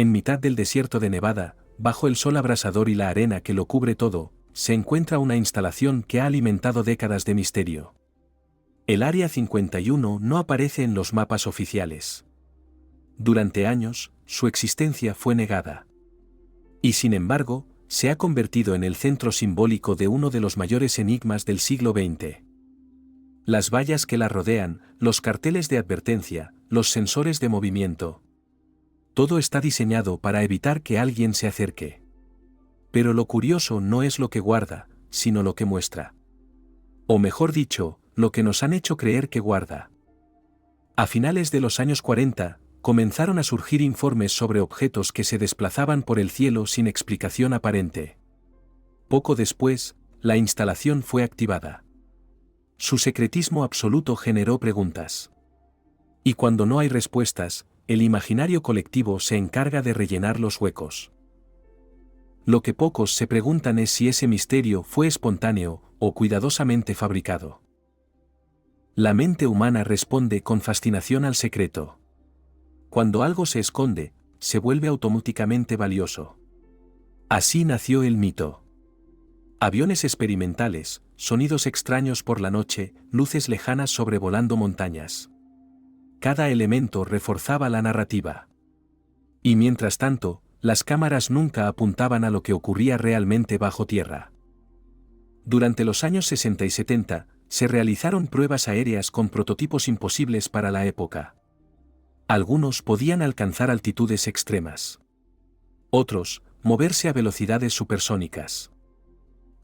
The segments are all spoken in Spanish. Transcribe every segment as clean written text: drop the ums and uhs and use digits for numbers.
En mitad del desierto de Nevada, bajo el sol abrasador y la arena que lo cubre todo, se encuentra una instalación que ha alimentado décadas de misterio. El Área 51 no aparece en los mapas oficiales. Durante años, su existencia fue negada. Y sin embargo, se ha convertido en el centro simbólico de uno de los mayores enigmas del siglo XX. Las vallas que la rodean, los carteles de advertencia, los sensores de movimiento. Todo está diseñado para evitar que alguien se acerque. Pero lo curioso no es lo que guarda, sino lo que muestra. O mejor dicho, lo que nos han hecho creer que guarda. A finales de los años 40, comenzaron a surgir informes sobre objetos que se desplazaban por el cielo sin explicación aparente. Poco después, la instalación fue activada. Su secretismo absoluto generó preguntas. Y cuando no hay respuestas, el imaginario colectivo se encarga de rellenar los huecos. Lo que pocos se preguntan es si ese misterio fue espontáneo o cuidadosamente fabricado. La mente humana responde con fascinación al secreto. Cuando algo se esconde, se vuelve automáticamente valioso. Así nació el mito. Aviones experimentales, sonidos extraños por la noche, luces lejanas sobrevolando montañas. Cada elemento reforzaba la narrativa. Y mientras tanto, las cámaras nunca apuntaban a lo que ocurría realmente bajo tierra. Durante los años 60 y 70, se realizaron pruebas aéreas con prototipos imposibles para la época. Algunos podían alcanzar altitudes extremas. Otros, moverse a velocidades supersónicas.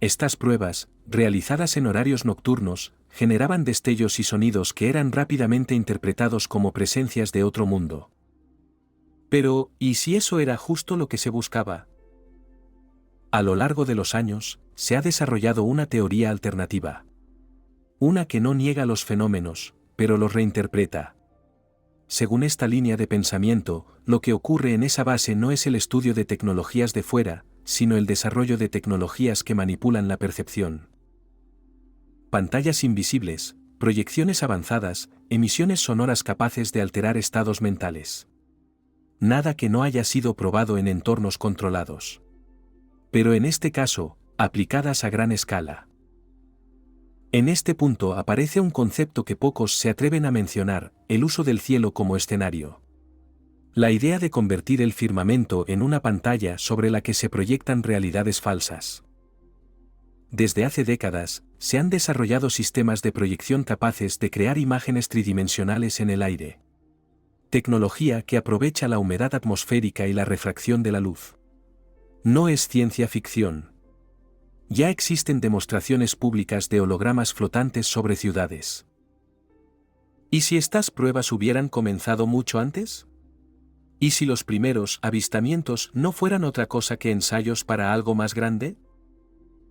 Estas pruebas, realizadas en horarios nocturnos, generaban destellos y sonidos que eran rápidamente interpretados como presencias de otro mundo. Pero, ¿y si eso era justo lo que se buscaba? A lo largo de los años, se ha desarrollado una teoría alternativa. Una que no niega los fenómenos, pero los reinterpreta. Según esta línea de pensamiento, lo que ocurre en esa base no es el estudio de tecnologías de fuera, sino el desarrollo de tecnologías que manipulan la percepción. Pantallas invisibles, proyecciones avanzadas, emisiones sonoras capaces de alterar estados mentales. Nada que no haya sido probado en entornos controlados. Pero en este caso, aplicadas a gran escala. En este punto aparece un concepto que pocos se atreven a mencionar, el uso del cielo como escenario. La idea de convertir el firmamento en una pantalla sobre la que se proyectan realidades falsas. Desde hace décadas, se han desarrollado sistemas de proyección capaces de crear imágenes tridimensionales en el aire. Tecnología que aprovecha la humedad atmosférica y la refracción de la luz. No es ciencia ficción. Ya existen demostraciones públicas de hologramas flotantes sobre ciudades. ¿Y si estas pruebas hubieran comenzado mucho antes? ¿Y si los primeros avistamientos no fueran otra cosa que ensayos para algo más grande?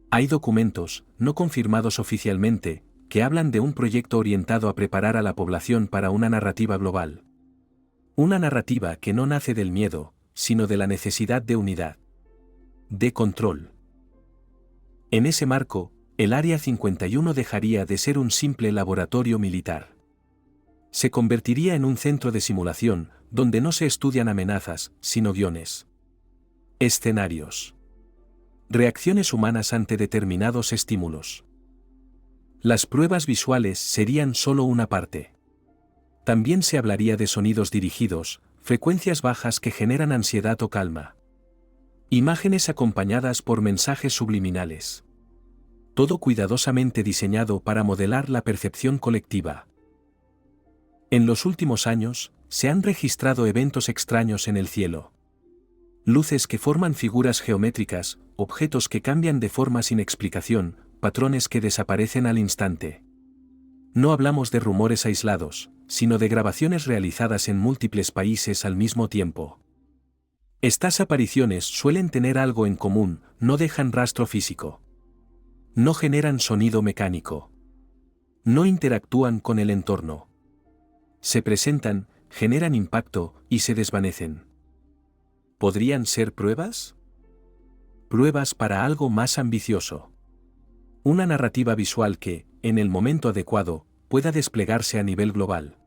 Hay documentos, no confirmados oficialmente, que hablan de un proyecto orientado a preparar a la población para una narrativa global. Una narrativa que no nace del miedo, sino de la necesidad de unidad. De control. En ese marco, el Área 51 dejaría de ser un simple laboratorio militar. Se convertiría en un centro de simulación, donde no se estudian amenazas, sino guiones. Escenarios. Reacciones humanas ante determinados estímulos. Las pruebas visuales serían solo una parte. También se hablaría de sonidos dirigidos, frecuencias bajas que generan ansiedad o calma. Imágenes acompañadas por mensajes subliminales. Todo cuidadosamente diseñado para modelar la percepción colectiva. En los últimos años, se han registrado eventos extraños en el cielo. Luces que forman figuras geométricas, objetos que cambian de forma sin explicación, patrones que desaparecen al instante. No hablamos de rumores aislados, sino de grabaciones realizadas en múltiples países al mismo tiempo. Estas apariciones suelen tener algo en común, no dejan rastro físico. No generan sonido mecánico. No interactúan con el entorno. Se presentan, generan impacto y se desvanecen. ¿Podrían ser pruebas? Pruebas para algo más ambicioso. Una narrativa visual que, en el momento adecuado, pueda desplegarse a nivel global.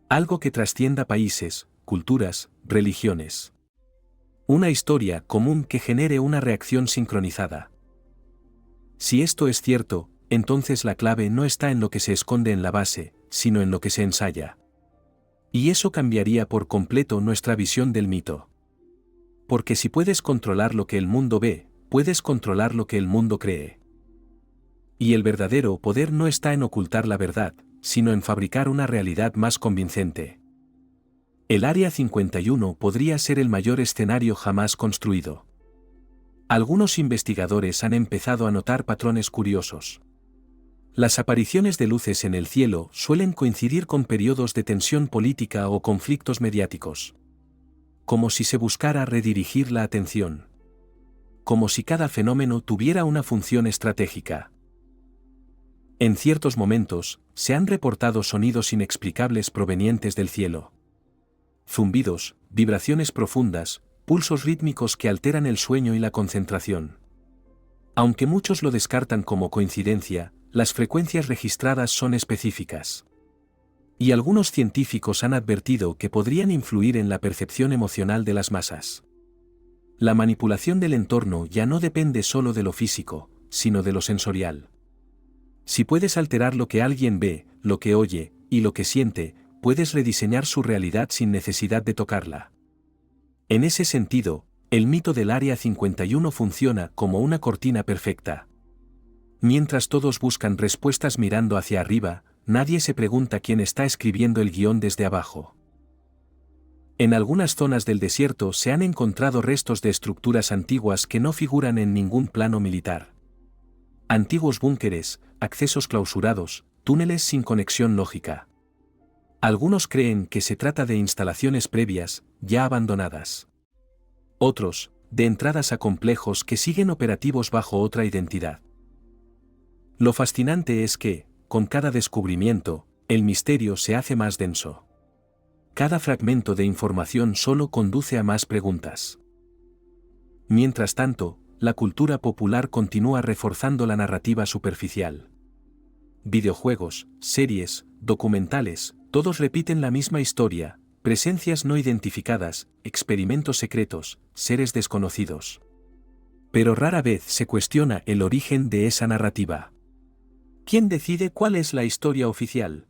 Algo que trascienda países, culturas, religiones. Una historia común que genere una reacción sincronizada. Si esto es cierto, entonces la clave no está en lo que se esconde en la base, sino en lo que se ensaya. Y eso cambiaría por completo nuestra visión del mito. Porque si puedes controlar lo que el mundo ve, puedes controlar lo que el mundo cree. Y el verdadero poder no está en ocultar la verdad, sino en fabricar una realidad más convincente. El Área 51 podría ser el mayor escenario jamás construido. Algunos investigadores han empezado a notar patrones curiosos. Las apariciones de luces en el cielo suelen coincidir con periodos de tensión política o conflictos mediáticos. Como si se buscara redirigir la atención. Como si cada fenómeno tuviera una función estratégica. En ciertos momentos, se han reportado sonidos inexplicables provenientes del cielo. Zumbidos, vibraciones profundas, pulsos rítmicos que alteran el sueño y la concentración. Aunque muchos lo descartan como coincidencia, las frecuencias registradas son específicas. Y algunos científicos han advertido que podrían influir en la percepción emocional de las masas. La manipulación del entorno ya no depende solo de lo físico, sino de lo sensorial. Si puedes alterar lo que alguien ve, lo que oye, y lo que siente, puedes rediseñar su realidad sin necesidad de tocarla. En ese sentido, el mito del Área 51 funciona como una cortina perfecta. Mientras todos buscan respuestas mirando hacia arriba, nadie se pregunta quién está escribiendo el guión desde abajo. En algunas zonas del desierto se han encontrado restos de estructuras antiguas que no figuran en ningún plano militar. Antiguos búnkeres, accesos clausurados, túneles sin conexión lógica. Algunos creen que se trata de instalaciones previas, ya abandonadas. Otros, de entradas a complejos que siguen operativos bajo otra identidad. Lo fascinante es que, con cada descubrimiento, el misterio se hace más denso. Cada fragmento de información solo conduce a más preguntas. Mientras tanto, la cultura popular continúa reforzando la narrativa superficial. Videojuegos, series, documentales, todos repiten la misma historia: presencias no identificadas, experimentos secretos, seres desconocidos. Pero rara vez se cuestiona el origen de esa narrativa. ¿Quién decide cuál es la historia oficial?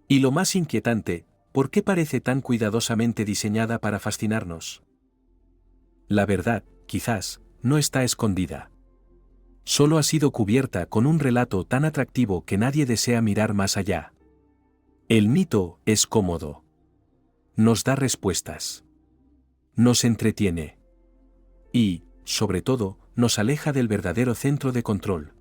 Y lo más inquietante, ¿por qué parece tan cuidadosamente diseñada para fascinarnos? La verdad, quizás, no está escondida. Solo ha sido cubierta con un relato tan atractivo que nadie desea mirar más allá. El mito es cómodo. Nos da respuestas. Nos entretiene. Y, sobre todo, nos aleja del verdadero centro de control.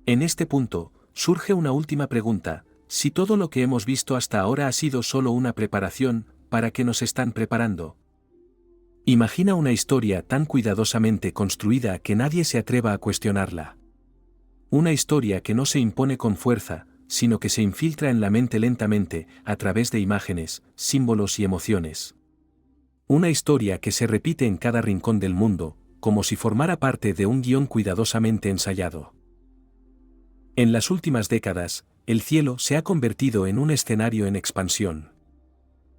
En este punto, surge una última pregunta: si todo lo que hemos visto hasta ahora ha sido solo una preparación, ¿para qué nos están preparando? Imagina una historia tan cuidadosamente construida que nadie se atreva a cuestionarla. Una historia que no se impone con fuerza, sino que se infiltra en la mente lentamente, a través de imágenes, símbolos y emociones. Una historia que se repite en cada rincón del mundo, como si formara parte de un guión cuidadosamente ensayado. En las últimas décadas, el cielo se ha convertido en un escenario en expansión.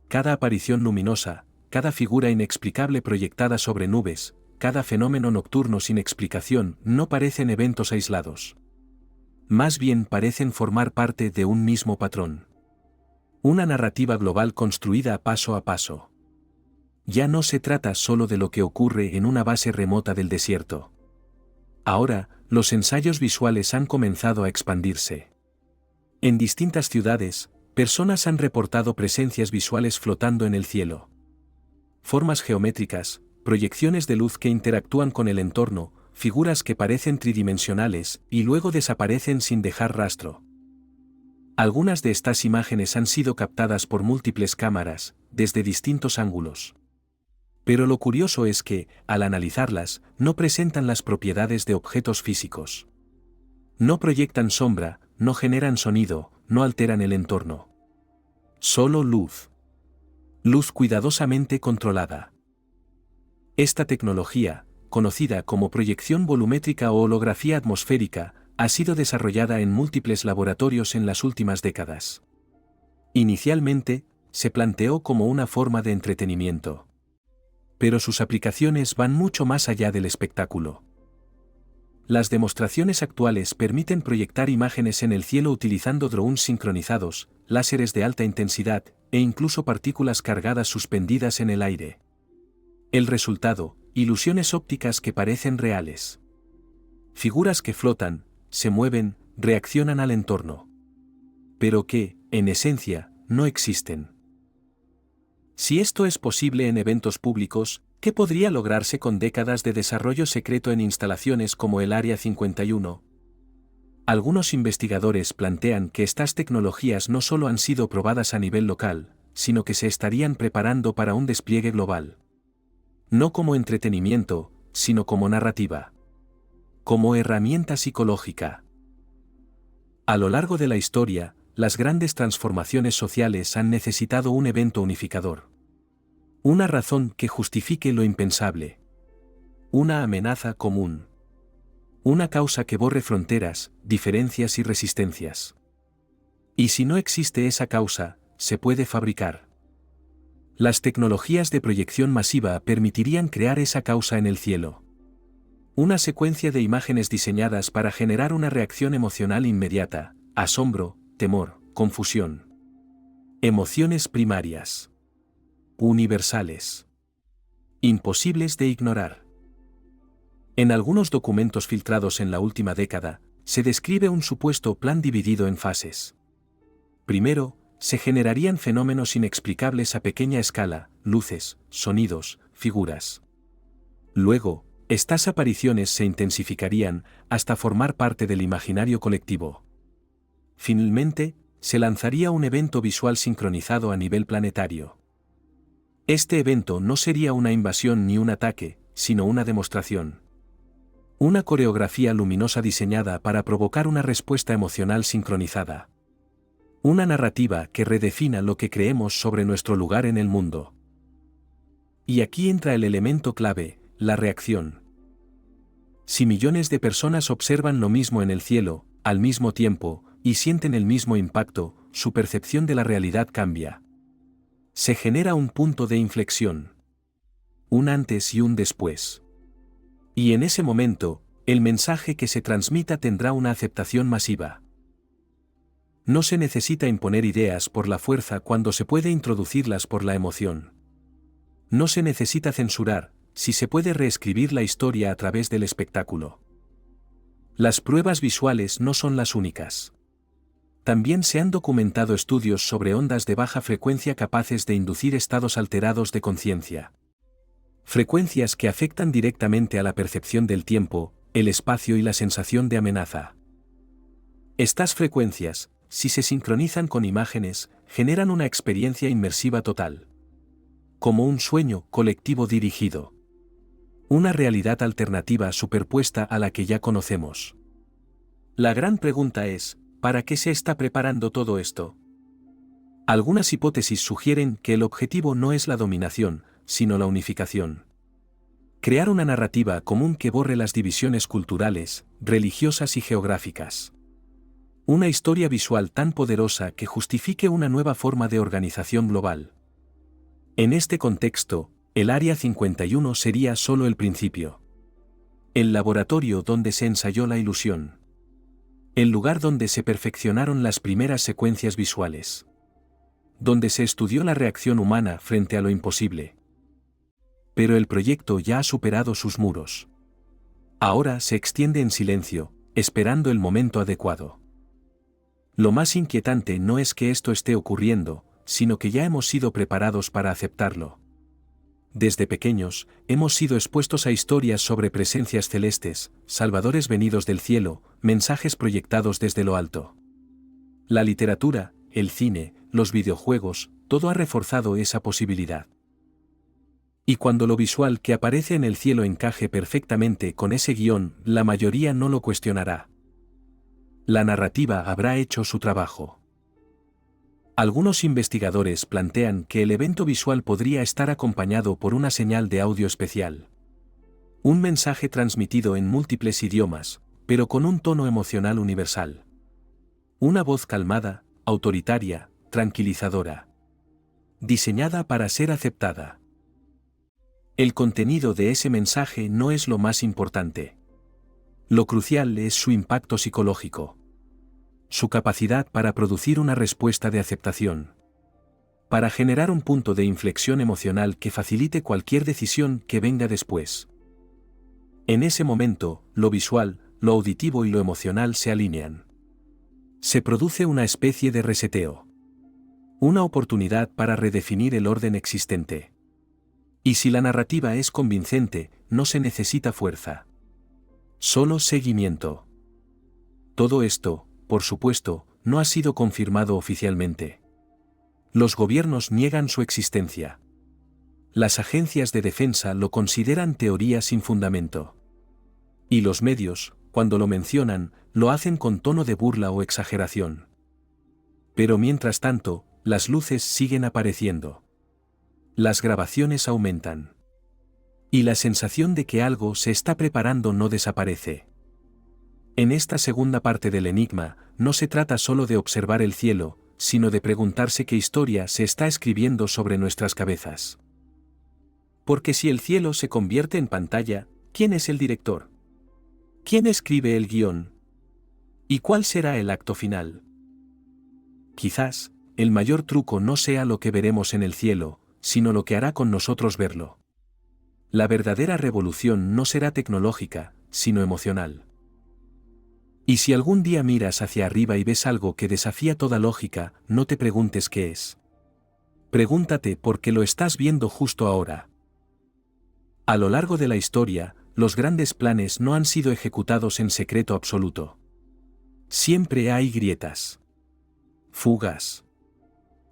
Cada aparición luminosa, cada figura inexplicable proyectada sobre nubes, cada fenómeno nocturno sin explicación no parecen eventos aislados. Más bien parecen formar parte de un mismo patrón. Una narrativa global construida paso a paso. Ya no se trata solo de lo que ocurre en una base remota del desierto. Ahora, los ensayos visuales han comenzado a expandirse. En distintas ciudades, personas han reportado presencias visuales flotando en el cielo. Formas geométricas, proyecciones de luz que interactúan con el entorno, figuras que parecen tridimensionales y luego desaparecen sin dejar rastro. Algunas de estas imágenes han sido captadas por múltiples cámaras, desde distintos ángulos. Pero lo curioso es que, al analizarlas, no presentan las propiedades de objetos físicos. No proyectan sombra, no generan sonido, no alteran el entorno. Solo luz. Luz cuidadosamente controlada. Esta tecnología, conocida como proyección volumétrica o holografía atmosférica, ha sido desarrollada en múltiples laboratorios en las últimas décadas. Inicialmente, se planteó como una forma de entretenimiento. pero sus aplicaciones van mucho más allá del espectáculo. Las demostraciones actuales permiten proyectar imágenes en el cielo utilizando drones sincronizados, láseres de alta intensidad, e incluso partículas cargadas suspendidas en el aire. El resultado, ilusiones ópticas que parecen reales. Figuras que flotan, se mueven, reaccionan al entorno. Pero que, en esencia, no existen. Si esto es posible en eventos públicos, ¿qué podría lograrse con décadas de desarrollo secreto en instalaciones como el Área 51? Algunos investigadores plantean que estas tecnologías no solo han sido probadas a nivel local, sino que se estarían preparando para un despliegue global. No como entretenimiento, sino como narrativa. Como herramienta psicológica. A lo largo de la historia, las grandes transformaciones sociales han necesitado un evento unificador. Una razón que justifique lo impensable. Una amenaza común. Una causa que borre fronteras, diferencias y resistencias. Y si no existe esa causa, se puede fabricar. Las tecnologías de proyección masiva permitirían crear esa causa en el cielo. Una secuencia de imágenes diseñadas para generar una reacción emocional inmediata, asombro, temor, confusión. Emociones primarias. Universales. Imposibles de ignorar. En algunos documentos filtrados en la última década, se describe un supuesto plan dividido en fases. Primero, se generarían fenómenos inexplicables a pequeña escala, luces, sonidos, figuras. Luego, estas apariciones se intensificarían hasta formar parte del imaginario colectivo. Finalmente, se lanzaría un evento visual sincronizado a nivel planetario. Este evento no sería una invasión ni un ataque, sino una demostración. Una coreografía luminosa diseñada para provocar una respuesta emocional sincronizada. Una narrativa que redefina lo que creemos sobre nuestro lugar en el mundo. Y aquí entra el elemento clave, la reacción. Si millones de personas observan lo mismo en el cielo, al mismo tiempo, y sienten el mismo impacto, su percepción de la realidad cambia. Se genera un punto de inflexión. Un antes y un después. Y en ese momento, el mensaje que se transmita tendrá una aceptación masiva. No se necesita imponer ideas por la fuerza cuando se puede introducirlas por la emoción. No se necesita censurar, si se puede reescribir la historia a través del espectáculo. Las pruebas visuales no son las únicas. También se han documentado estudios sobre ondas de baja frecuencia capaces de inducir estados alterados de conciencia. Frecuencias que afectan directamente a la percepción del tiempo, el espacio y la sensación de amenaza. Estas frecuencias, si se sincronizan con imágenes, generan una experiencia inmersiva total. Como un sueño colectivo dirigido. Una realidad alternativa superpuesta a la que ya conocemos. La gran pregunta es, ¿para qué se está preparando todo esto? Algunas hipótesis sugieren que el objetivo no es la dominación, sino la unificación. Crear una narrativa común que borre las divisiones culturales, religiosas y geográficas. Una historia visual tan poderosa que justifique una nueva forma de organización global. En este contexto, el Área 51 sería solo el principio. El laboratorio donde se ensayó la ilusión. El lugar donde se perfeccionaron las primeras secuencias visuales. Donde se estudió la reacción humana frente a lo imposible. Pero el proyecto ya ha superado sus muros. Ahora se extiende en silencio, esperando el momento adecuado. Lo más inquietante no es que esto esté ocurriendo, sino que ya hemos sido preparados para aceptarlo. Desde pequeños, hemos sido expuestos a historias sobre presencias celestes, salvadores venidos del cielo, mensajes proyectados desde lo alto. La literatura, el cine, los videojuegos, todo ha reforzado esa posibilidad. Y cuando lo visual que aparece en el cielo encaje perfectamente con ese guión, la mayoría no lo cuestionará. La narrativa habrá hecho su trabajo. Algunos investigadores plantean que el evento visual podría estar acompañado por una señal de audio especial. Un mensaje transmitido en múltiples idiomas, pero con un tono emocional universal. Una voz calmada, autoritaria, tranquilizadora. Diseñada para ser aceptada. El contenido de ese mensaje no es lo más importante. Lo crucial es su impacto psicológico. Su capacidad para producir una respuesta de aceptación. Para generar un punto de inflexión emocional que facilite cualquier decisión que venga después. En ese momento, lo visual, lo auditivo y lo emocional se alinean. Se produce una especie de reseteo. Una oportunidad para redefinir el orden existente. Y si la narrativa es convincente, no se necesita fuerza. Solo seguimiento. Todo esto, por supuesto, no ha sido confirmado oficialmente. Los gobiernos niegan su existencia. Las agencias de defensa lo consideran teoría sin fundamento. Y los medios, cuando lo mencionan, lo hacen con tono de burla o exageración. Pero mientras tanto, las luces siguen apareciendo. Las grabaciones aumentan. Y la sensación de que algo se está preparando no desaparece. En esta segunda parte del enigma, no se trata solo de observar el cielo, sino de preguntarse qué historia se está escribiendo sobre nuestras cabezas. Porque si el cielo se convierte en pantalla, ¿quién es el director? ¿Quién escribe el guión? ¿Y cuál será el acto final? Quizás, el mayor truco no sea lo que veremos en el cielo, sino lo que hará con nosotros verlo. La verdadera revolución no será tecnológica, sino emocional. Y si algún día miras hacia arriba y ves algo que desafía toda lógica, no te preguntes qué es. Pregúntate por qué lo estás viendo justo ahora. A lo largo de la historia, los grandes planes no han sido ejecutados en secreto absoluto. Siempre hay grietas. Fugas.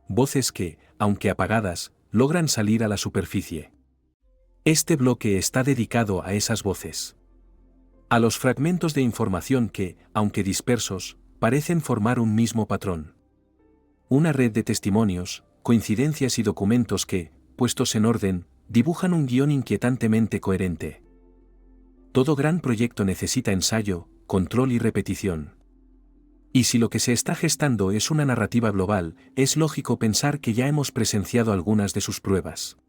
Voces que, aunque apagadas, logran salir a la superficie. Este bloque está dedicado a esas voces. A los fragmentos de información que, aunque dispersos, parecen formar un mismo patrón. Una red de testimonios, coincidencias y documentos que, puestos en orden, dibujan un guión inquietantemente coherente. Todo gran proyecto necesita ensayo, control y repetición. Y si lo que se está gestando es una narrativa global, es lógico pensar que ya hemos presenciado algunas de sus pruebas.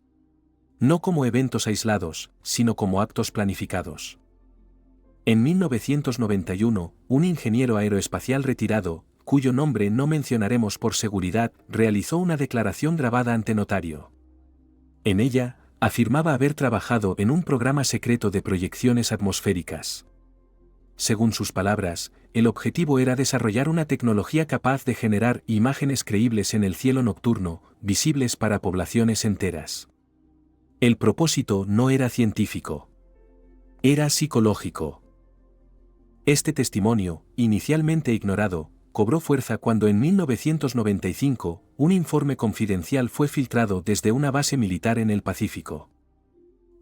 No como eventos aislados, sino como actos planificados. En 1991, un ingeniero aeroespacial retirado, cuyo nombre no mencionaremos por seguridad, realizó una declaración grabada ante notario. En ella, afirmaba haber trabajado en un programa secreto de proyecciones atmosféricas. Según sus palabras, el objetivo era desarrollar una tecnología capaz de generar imágenes creíbles en el cielo nocturno, visibles para poblaciones enteras. El propósito no era científico. Era psicológico. Este testimonio, inicialmente ignorado, cobró fuerza cuando en 1995, un informe confidencial fue filtrado desde una base militar en el Pacífico.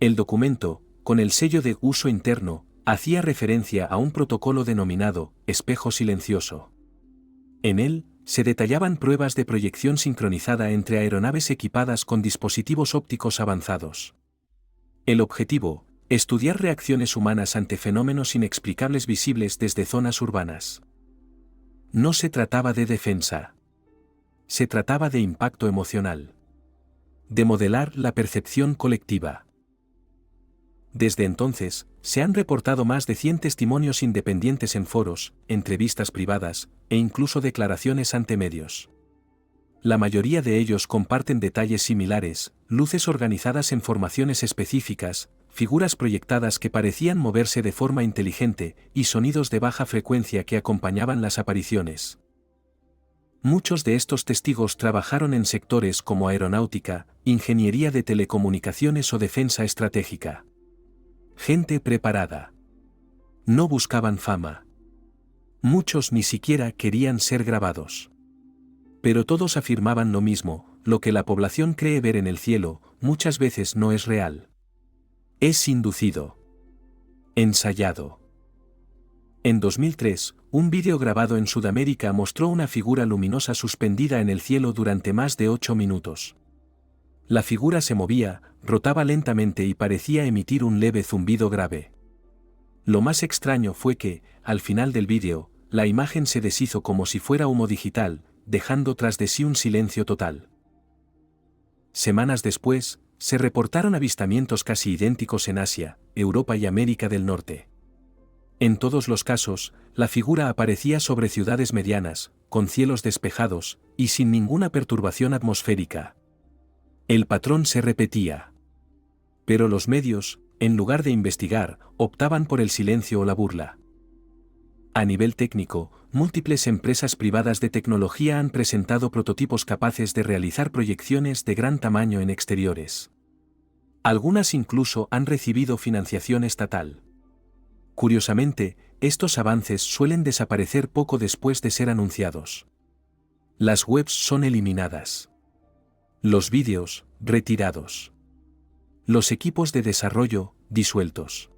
El documento, con el sello de uso interno, hacía referencia a un protocolo denominado espejo silencioso. En él, se detallaban pruebas de proyección sincronizada entre aeronaves equipadas con dispositivos ópticos avanzados. El objetivo, estudiar reacciones humanas ante fenómenos inexplicables visibles desde zonas urbanas. No se trataba de defensa. Se trataba de impacto emocional. De modelar la percepción colectiva. Desde entonces, se han reportado más de 100 testimonios independientes en foros, entrevistas privadas, e incluso declaraciones ante medios. La mayoría de ellos comparten detalles similares, luces organizadas en formaciones específicas, figuras proyectadas que parecían moverse de forma inteligente, y sonidos de baja frecuencia que acompañaban las apariciones. Muchos de estos testigos trabajaron en sectores como aeronáutica, ingeniería de telecomunicaciones o defensa estratégica. Gente preparada. No buscaban fama. Muchos ni siquiera querían ser grabados. Pero todos afirmaban lo mismo: lo que la población cree ver en el cielo, muchas veces no es real. Es inducido. Ensayado. En 2003, un vídeo grabado en Sudamérica mostró una figura luminosa suspendida en el cielo durante más de 8 minutos. La figura se movía, rotaba lentamente y parecía emitir un leve zumbido grave. Lo más extraño fue que, al final del vídeo, la imagen se deshizo como si fuera humo digital, dejando tras de sí un silencio total. Semanas después, se reportaron avistamientos casi idénticos en Asia, Europa y América del Norte. En todos los casos, la figura aparecía sobre ciudades medianas, con cielos despejados, y sin ninguna perturbación atmosférica. El patrón se repetía. Pero los medios, en lugar de investigar, optaban por el silencio o la burla. A nivel técnico, múltiples empresas privadas de tecnología han presentado prototipos capaces de realizar proyecciones de gran tamaño en exteriores. Algunas incluso han recibido financiación estatal. Curiosamente, estos avances suelen desaparecer poco después de ser anunciados. Las webs son eliminadas. Los vídeos, retirados. Los equipos de desarrollo, disueltos.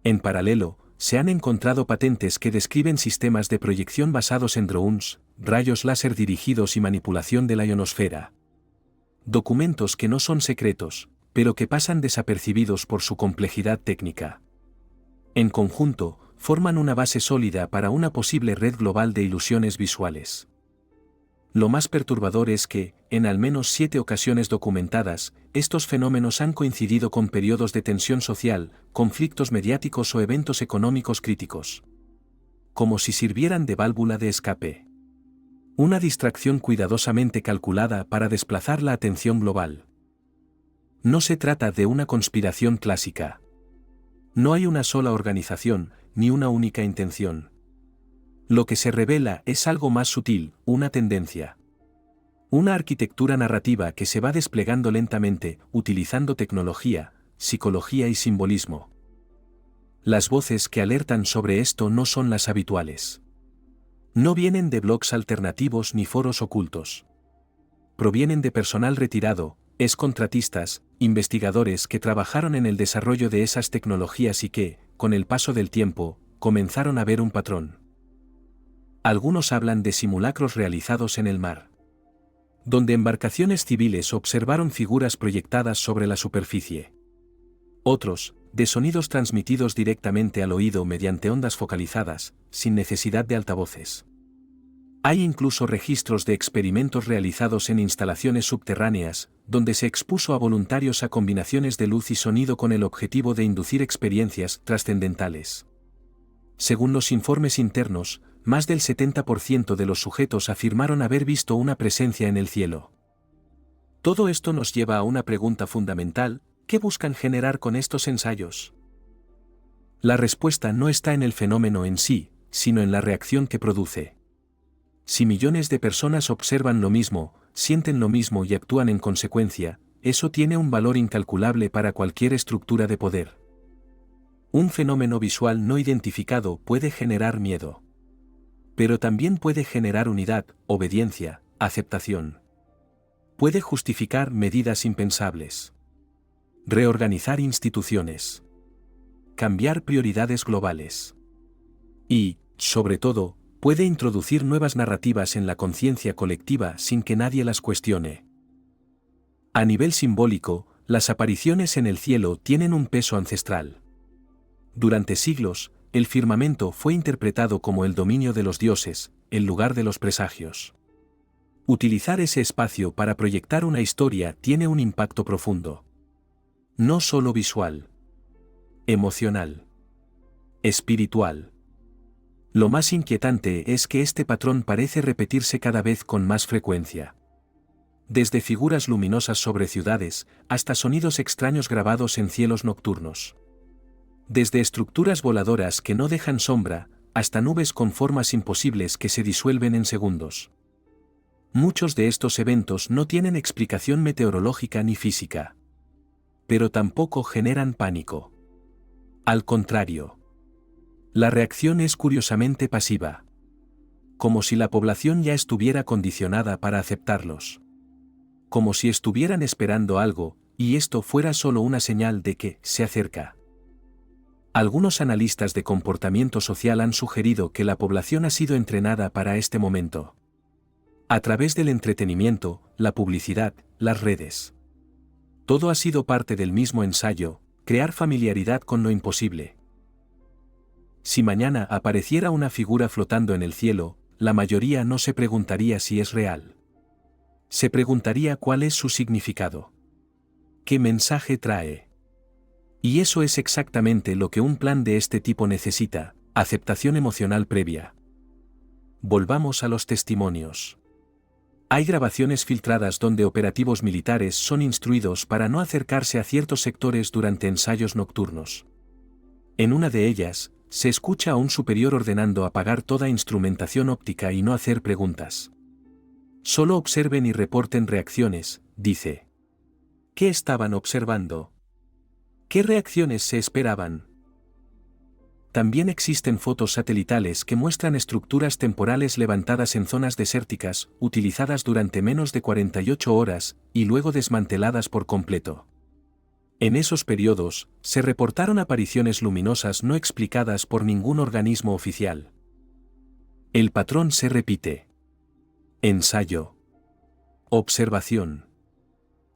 En paralelo, se han encontrado patentes que describen sistemas de proyección basados en drones, rayos láser dirigidos y manipulación de la ionosfera. Documentos que no son secretos, pero que pasan desapercibidos por su complejidad técnica. En conjunto, forman una base sólida para una posible red global de ilusiones visuales. Lo más perturbador es que, en al menos 7 ocasiones documentadas, estos fenómenos han coincidido con periodos de tensión social, conflictos mediáticos o eventos económicos críticos. Como si sirvieran de válvula de escape. Una distracción cuidadosamente calculada para desplazar la atención global. No se trata de una conspiración clásica. No hay una sola organización, ni una única intención. Lo que se revela es algo más sutil, una tendencia. Una arquitectura narrativa que se va desplegando lentamente, utilizando tecnología, psicología y simbolismo. Las voces que alertan sobre esto no son las habituales. No vienen de blogs alternativos ni foros ocultos. Provienen de personal retirado, contratistas, investigadores que trabajaron en el desarrollo de esas tecnologías y que, con el paso del tiempo, comenzaron a ver un patrón. Algunos hablan de simulacros realizados en el mar, donde embarcaciones civiles observaron figuras proyectadas sobre la superficie. Otros, de sonidos transmitidos directamente al oído mediante ondas focalizadas, sin necesidad de altavoces. Hay incluso registros de experimentos realizados en instalaciones subterráneas, donde se expuso a voluntarios a combinaciones de luz y sonido con el objetivo de inducir experiencias trascendentales. Según los informes internos, más del 70% de los sujetos afirmaron haber visto una presencia en el cielo. Todo esto nos lleva a una pregunta fundamental: ¿qué buscan generar con estos ensayos? La respuesta no está en el fenómeno en sí, sino en la reacción que produce. Si millones de personas observan lo mismo, sienten lo mismo y actúan en consecuencia, eso tiene un valor incalculable para cualquier estructura de poder. Un fenómeno visual no identificado puede generar miedo. Pero también puede generar unidad, obediencia, aceptación. Puede justificar medidas impensables. Reorganizar instituciones. Cambiar prioridades globales. Y, sobre todo, puede introducir nuevas narrativas en la conciencia colectiva sin que nadie las cuestione. A nivel simbólico, las apariciones en el cielo tienen un peso ancestral. Durante siglos, el firmamento fue interpretado como el dominio de los dioses, el lugar de los presagios. Utilizar ese espacio para proyectar una historia tiene un impacto profundo. No solo visual. Emocional. Espiritual. Lo más inquietante es que este patrón parece repetirse cada vez con más frecuencia. Desde figuras luminosas sobre ciudades, hasta sonidos extraños grabados en cielos nocturnos. Desde estructuras voladoras que no dejan sombra, hasta nubes con formas imposibles que se disuelven en segundos. Muchos de estos eventos no tienen explicación meteorológica ni física. Pero tampoco generan pánico. Al contrario. La reacción es curiosamente pasiva. Como si la población ya estuviera condicionada para aceptarlos. Como si estuvieran esperando algo, y esto fuera solo una señal de que se acerca. Algunos analistas de comportamiento social han sugerido que la población ha sido entrenada para este momento. A través del entretenimiento, la publicidad, las redes. Todo ha sido parte del mismo ensayo, crear familiaridad con lo imposible. Si mañana apareciera una figura flotando en el cielo, la mayoría no se preguntaría si es real. Se preguntaría cuál es su significado. ¿Qué mensaje trae? Y eso es exactamente lo que un plan de este tipo necesita: aceptación emocional previa. Volvamos a los testimonios. Hay grabaciones filtradas donde operativos militares son instruidos para no acercarse a ciertos sectores durante ensayos nocturnos. En una de ellas, se escucha a un superior ordenando apagar toda instrumentación óptica y no hacer preguntas. Solo observen y reporten reacciones, dice. ¿Qué estaban observando? ¿Qué reacciones se esperaban? También existen fotos satelitales que muestran estructuras temporales levantadas en zonas desérticas, utilizadas durante menos de 48 horas, y luego desmanteladas por completo. En esos periodos, se reportaron apariciones luminosas no explicadas por ningún organismo oficial. El patrón se repite. Ensayo. Observación.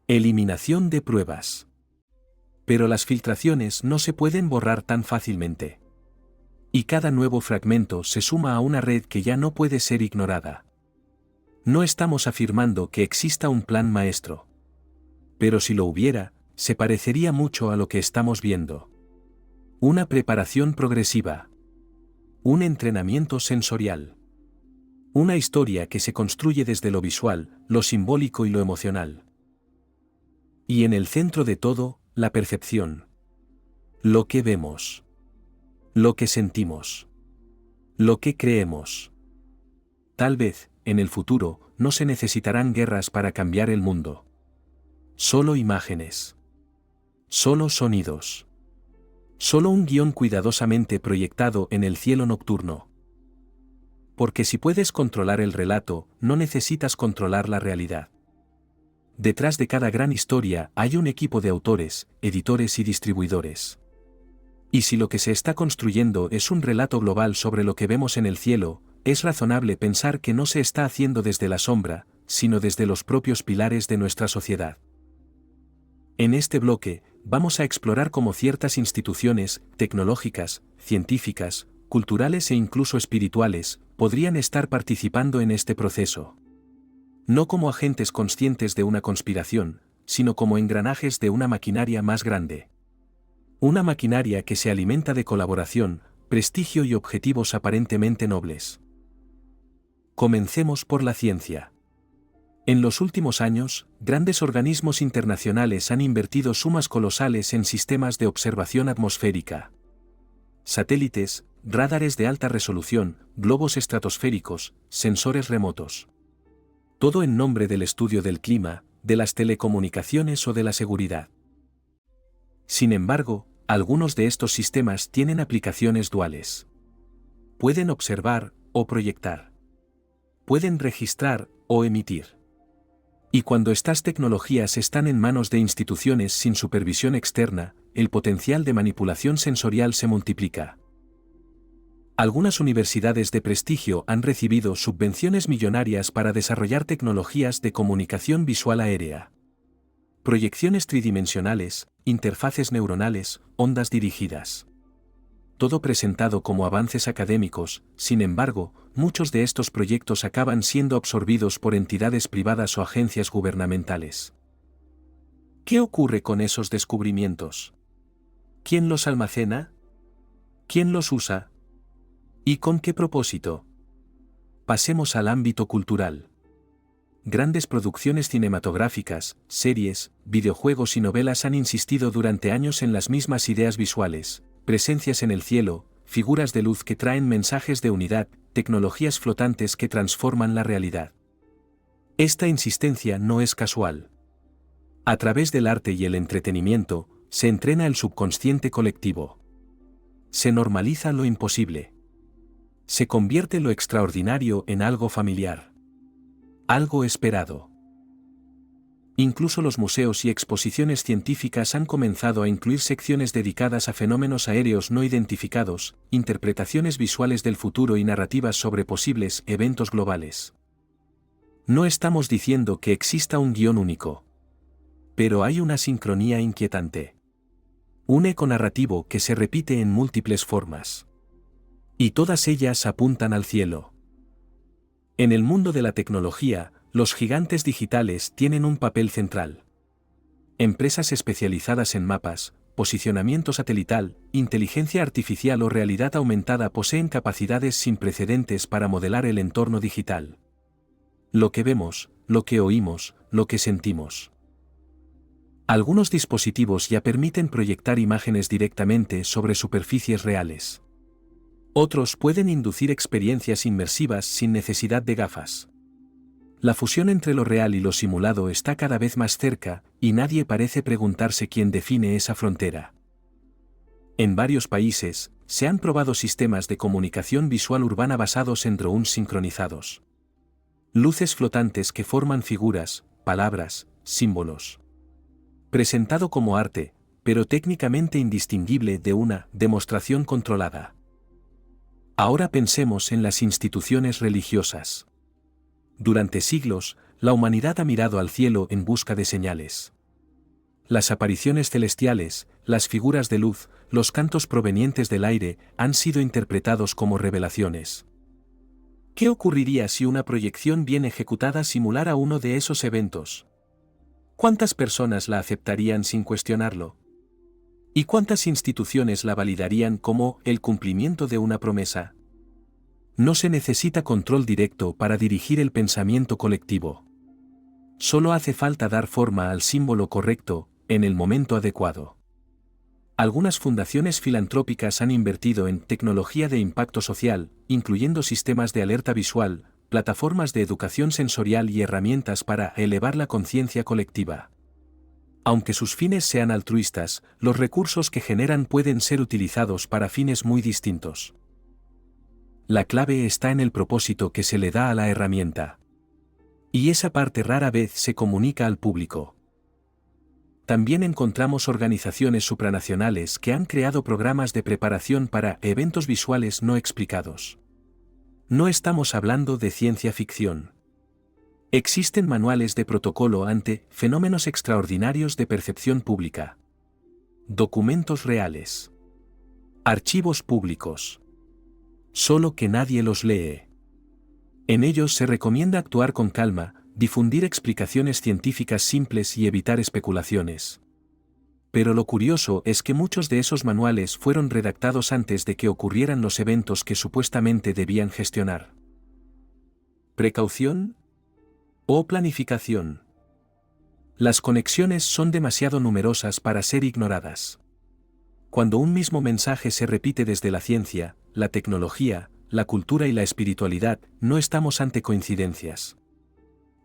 Eliminación de pruebas. Pero las filtraciones no se pueden borrar tan fácilmente. Y cada nuevo fragmento se suma a una red que ya no puede ser ignorada. No estamos afirmando que exista un plan maestro. Pero si lo hubiera, se parecería mucho a lo que estamos viendo. Una preparación progresiva. Un entrenamiento sensorial. Una historia que se construye desde lo visual, lo simbólico y lo emocional. Y en el centro de todo, la percepción. Lo que vemos. Lo que sentimos. Lo que creemos. Tal vez, en el futuro, no se necesitarán guerras para cambiar el mundo. Solo imágenes. Solo sonidos. Solo un guión cuidadosamente proyectado en el cielo nocturno. Porque si puedes controlar el relato, no necesitas controlar la realidad. Detrás de cada gran historia hay un equipo de autores, editores y distribuidores. Y si lo que se está construyendo es un relato global sobre lo que vemos en el cielo, es razonable pensar que no se está haciendo desde la sombra, sino desde los propios pilares de nuestra sociedad. En este bloque, vamos a explorar cómo ciertas instituciones, tecnológicas, científicas, culturales e incluso espirituales, podrían estar participando en este proceso. No como agentes conscientes de una conspiración, sino como engranajes de una maquinaria más grande. Una maquinaria que se alimenta de colaboración, prestigio y objetivos aparentemente nobles. Comencemos por la ciencia. En los últimos años, grandes organismos internacionales han invertido sumas colosales en sistemas de observación atmosférica. Satélites, radares de alta resolución, globos estratosféricos, sensores remotos. Todo en nombre del estudio del clima, de las telecomunicaciones o de la seguridad. Sin embargo, algunos de estos sistemas tienen aplicaciones duales. Pueden observar o proyectar. Pueden registrar o emitir. Y cuando estas tecnologías están en manos de instituciones sin supervisión externa, el potencial de manipulación sensorial se multiplica. Algunas universidades de prestigio han recibido subvenciones millonarias para desarrollar tecnologías de comunicación visual aérea. Proyecciones tridimensionales, interfaces neuronales, ondas dirigidas. Todo presentado como avances académicos, sin embargo, muchos de estos proyectos acaban siendo absorbidos por entidades privadas o agencias gubernamentales. ¿Qué ocurre con esos descubrimientos? ¿Quién los almacena? ¿Quién los usa? ¿Y con qué propósito? Pasemos al ámbito cultural. Grandes producciones cinematográficas, series, videojuegos y novelas han insistido durante años en las mismas ideas visuales: presencias en el cielo, figuras de luz que traen mensajes de unidad, tecnologías flotantes que transforman la realidad. Esta insistencia no es casual. A través del arte y el entretenimiento, se entrena el subconsciente colectivo. Se normaliza lo imposible. Se convierte lo extraordinario en algo familiar. Algo esperado. Incluso los museos y exposiciones científicas han comenzado a incluir secciones dedicadas a fenómenos aéreos no identificados, interpretaciones visuales del futuro y narrativas sobre posibles eventos globales. No estamos diciendo que exista un guión único. Pero hay una sincronía inquietante. Un eco narrativo que se repite en múltiples formas. Y todas ellas apuntan al cielo. En el mundo de la tecnología, los gigantes digitales tienen un papel central. Empresas especializadas en mapas, posicionamiento satelital, inteligencia artificial o realidad aumentada poseen capacidades sin precedentes para modelar el entorno digital. Lo que vemos, lo que oímos, lo que sentimos. Algunos dispositivos ya permiten proyectar imágenes directamente sobre superficies reales. Otros pueden inducir experiencias inmersivas sin necesidad de gafas. La fusión entre lo real y lo simulado está cada vez más cerca, y nadie parece preguntarse quién define esa frontera. En varios países, se han probado sistemas de comunicación visual urbana basados en drones sincronizados. Luces flotantes que forman figuras, palabras, símbolos. Presentado como arte, pero técnicamente indistinguible de una demostración controlada. Ahora pensemos en las instituciones religiosas. Durante siglos, la humanidad ha mirado al cielo en busca de señales. Las apariciones celestiales, las figuras de luz, los cantos provenientes del aire, han sido interpretados como revelaciones. ¿Qué ocurriría si una proyección bien ejecutada simulara uno de esos eventos? ¿Cuántas personas la aceptarían sin cuestionarlo? ¿Y cuántas instituciones la validarían como el cumplimiento de una promesa? No se necesita control directo para dirigir el pensamiento colectivo. Solo hace falta dar forma al símbolo correcto, en el momento adecuado. Algunas fundaciones filantrópicas han invertido en tecnología de impacto social, incluyendo sistemas de alerta visual, plataformas de educación sensorial y herramientas para elevar la conciencia colectiva. Aunque sus fines sean altruistas, los recursos que generan pueden ser utilizados para fines muy distintos. La clave está en el propósito que se le da a la herramienta. Y esa parte rara vez se comunica al público. También encontramos organizaciones supranacionales que han creado programas de preparación para eventos visuales no explicados. No estamos hablando de ciencia ficción. Existen manuales de protocolo ante fenómenos extraordinarios de percepción pública. Documentos reales. Archivos públicos. Solo que nadie los lee. En ellos se recomienda actuar con calma, difundir explicaciones científicas simples y evitar especulaciones. Pero lo curioso es que muchos de esos manuales fueron redactados antes de que ocurrieran los eventos que supuestamente debían gestionar. ¿Precaución? ¿O planificación? Las conexiones son demasiado numerosas para ser ignoradas. Cuando un mismo mensaje se repite desde la ciencia, la tecnología, la cultura y la espiritualidad, no estamos ante coincidencias.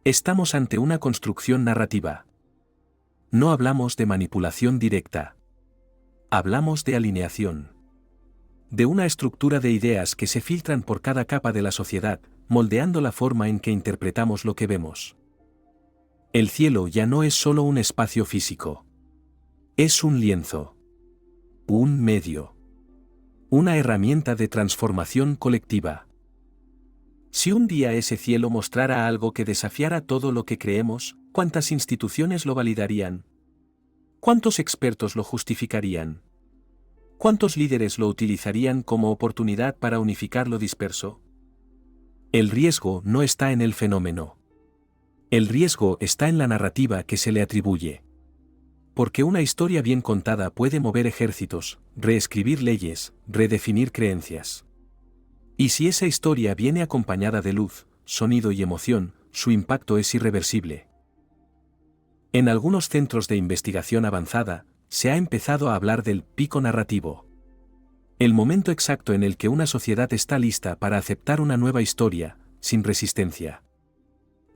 Estamos ante una construcción narrativa. No hablamos de manipulación directa. Hablamos de alineación. De una estructura de ideas que se filtran por cada capa de la sociedad, moldeando la forma en que interpretamos lo que vemos. El cielo ya no es solo un espacio físico. Es un lienzo. Un medio. Una herramienta de transformación colectiva. Si un día ese cielo mostrara algo que desafiara todo lo que creemos, ¿cuántas instituciones lo validarían? ¿Cuántos expertos lo justificarían? ¿Cuántos líderes lo utilizarían como oportunidad para unificar lo disperso? El riesgo no está en el fenómeno. El riesgo está en la narrativa que se le atribuye. Porque una historia bien contada puede mover ejércitos, reescribir leyes, redefinir creencias. Y si esa historia viene acompañada de luz, sonido y emoción, su impacto es irreversible. En algunos centros de investigación avanzada, se ha empezado a hablar del pico narrativo. El momento exacto en el que una sociedad está lista para aceptar una nueva historia, sin resistencia.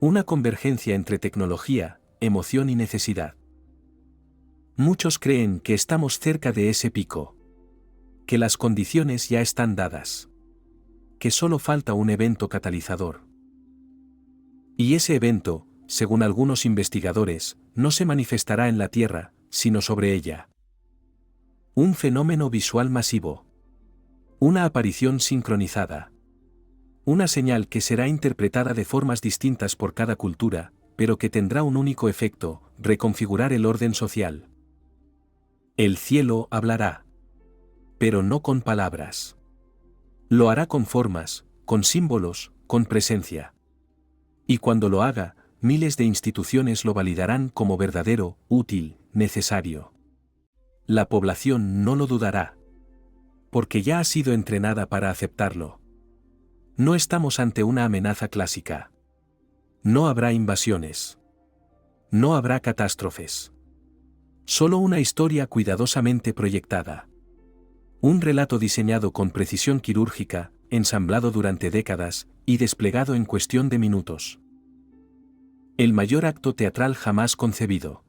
Una convergencia entre tecnología, emoción y necesidad. Muchos creen que estamos cerca de ese pico. Que las condiciones ya están dadas. Que solo falta un evento catalizador. Y ese evento, según algunos investigadores, no se manifestará en la Tierra, sino sobre ella. Un fenómeno visual masivo. Una aparición sincronizada. Una señal que será interpretada de formas distintas por cada cultura, pero que tendrá un único efecto: reconfigurar el orden social. El cielo hablará. Pero no con palabras. Lo hará con formas, con símbolos, con presencia. Y cuando lo haga, miles de instituciones lo validarán como verdadero, útil, necesario. La población no lo dudará. Porque ya ha sido entrenada para aceptarlo. No estamos ante una amenaza clásica. No habrá invasiones. No habrá catástrofes. Solo una historia cuidadosamente proyectada. Un relato diseñado con precisión quirúrgica, ensamblado durante décadas, y desplegado en cuestión de minutos. El mayor acto teatral jamás concebido.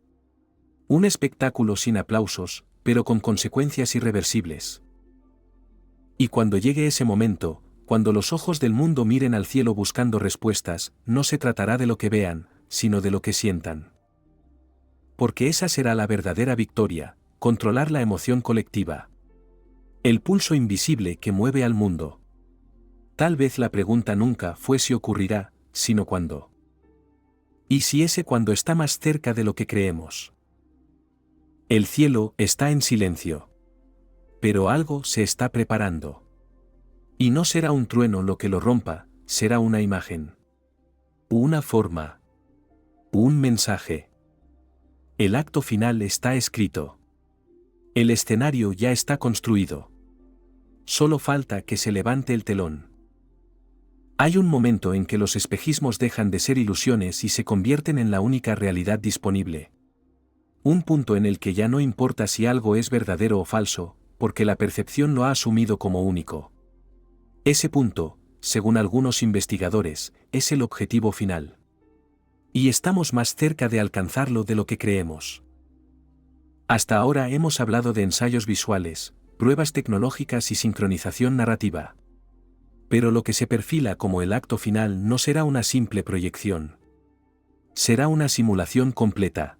Un espectáculo sin aplausos, pero con consecuencias irreversibles. Y cuando llegue ese momento, cuando los ojos del mundo miren al cielo buscando respuestas, no se tratará de lo que vean, sino de lo que sientan. Porque esa será la verdadera victoria, controlar la emoción colectiva. El pulso invisible que mueve al mundo. Tal vez la pregunta nunca fue si ocurrirá, sino cuándo. Y si ese cuándo está más cerca de lo que creemos. El cielo está en silencio. Pero algo se está preparando. Y no será un trueno lo que lo rompa, será una imagen. Una forma. Un mensaje. El acto final está escrito. El escenario ya está construido. Solo falta que se levante el telón. Hay un momento en que los espejismos dejan de ser ilusiones y se convierten en la única realidad disponible. Un punto en el que ya no importa si algo es verdadero o falso, porque la percepción lo ha asumido como único. Ese punto, según algunos investigadores, es el objetivo final. Y estamos más cerca de alcanzarlo de lo que creemos. Hasta ahora hemos hablado de ensayos visuales, pruebas tecnológicas y sincronización narrativa. Pero lo que se perfila como el acto final no será una simple proyección. Será una simulación completa.